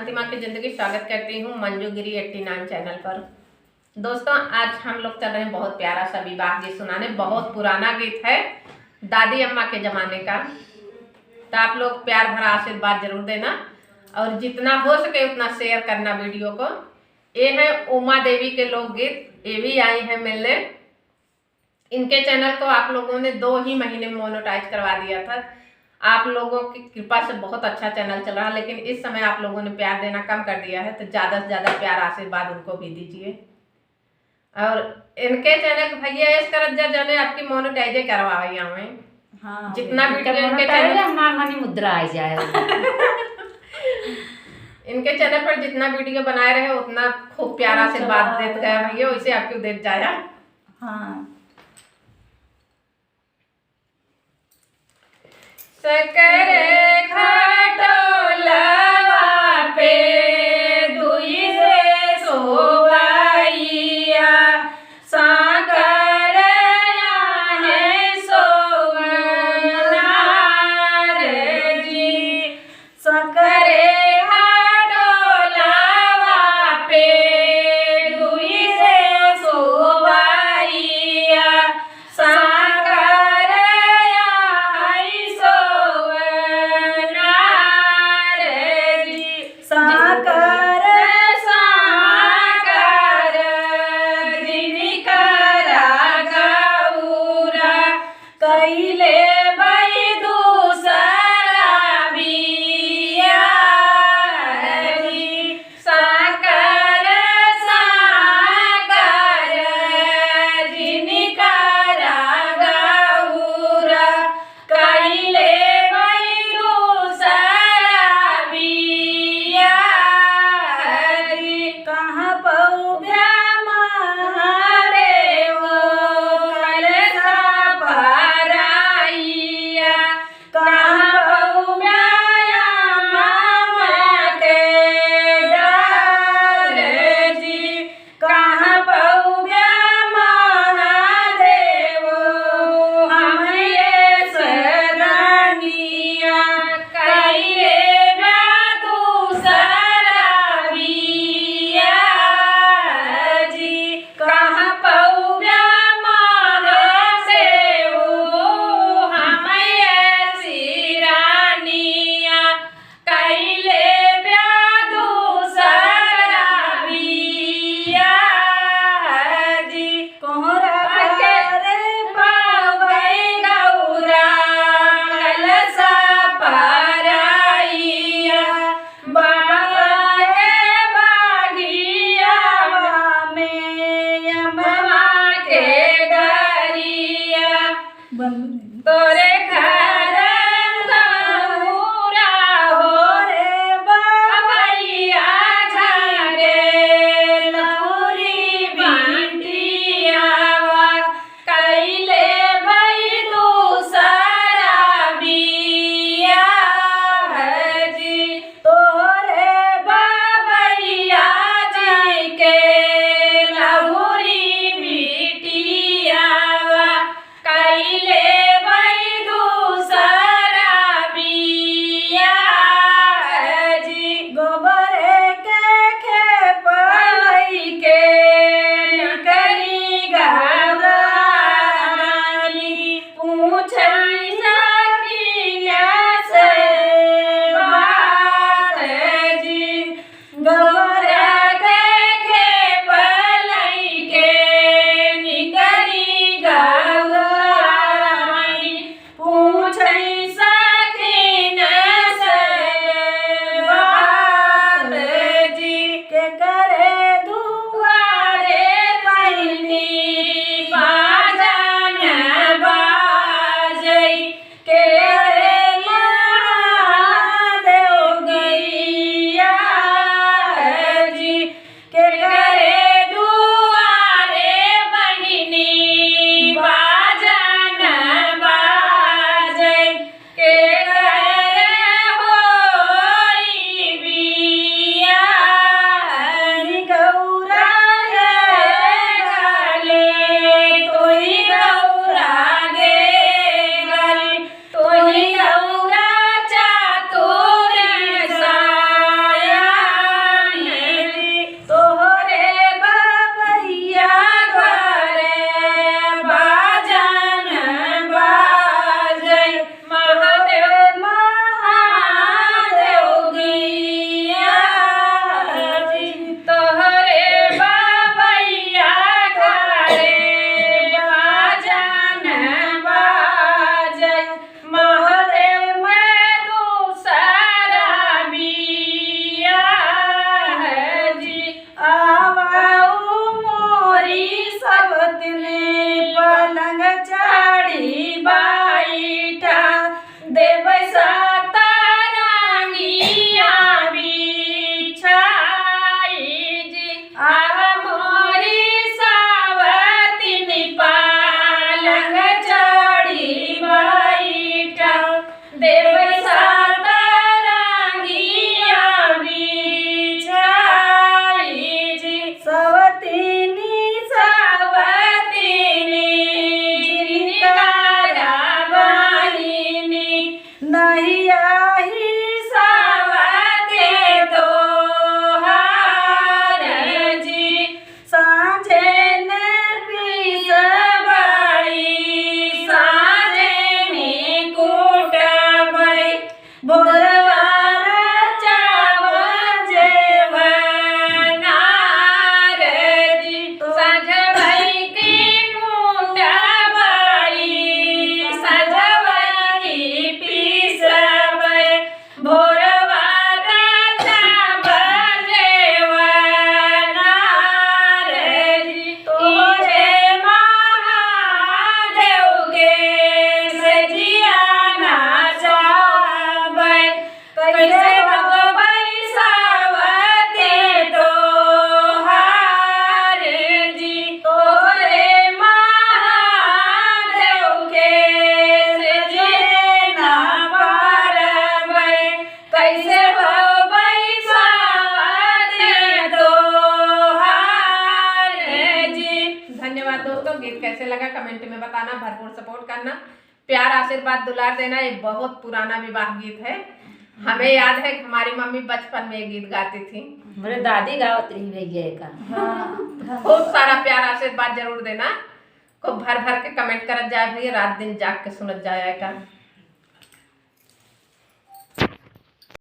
शांति माँ की जिंदगी स्वागत करती हूँ मंजू गिरी 89 चैनल पर। दोस्तों आज हम लोग चल रहे हैं बहुत प्यारा सा विवाह गीत सुनाने। बहुत पुराना गीत है, दादी अम्मा के जमाने का। तो आप लोग प्यार भरा आशीर्वाद जरूर देना और जितना हो सके उतना शेयर करना वीडियो को। ये है उमा देवी के लोकगीत, ये भी आई है मिलने। इनके चैनल को आप लोगों ने 2 ही महीने में मोनेटाइज करवा दिया था। आप लोगों की कृपा से बहुत अच्छा चैनल चल रहा है, लेकिन इस समय आप लोगों ने प्यार देना कम कर दिया है, तो ज़्यादा से ज़्यादा प्यार आशीर्वाद उनको भी दीजिए। और इनके चैनल भैया इस करज्जा जाने आपकी मोनेटाइज करवाई हमें। हाँ, जितना वीडियो इनके चैनल मनी मुद्रा आ जाए इनके चैनल पर जितना वीडियो बनाए रहे उतना खूब प्यार आशीर्वाद देते गया भैया, वैसे आपको देख जाया। हाँ सकरे खटोलवा पे दुई से सोवैया साकर आहे सोवनार जी। सकरे खटोलवा पे दुई से सोवैया साकर दोस्तों गीत कैसे लगा कमेंट में बताना, भरपूर सपोर्ट करना, प्यार आशीर्वाद दुलार देना। ये बहुत पुराना विवाह गीत है। हमें याद है हमारी मम्मी बचपन में ये गीत गाती थी, मेरे दादी गावत रही भैया का। हाँ बहुत सारा प्यार आशीर्वाद जरूर देना, खूब भर भर के कमेंट करत जाए भैया, रात दिन जाग के सुनत जाए का।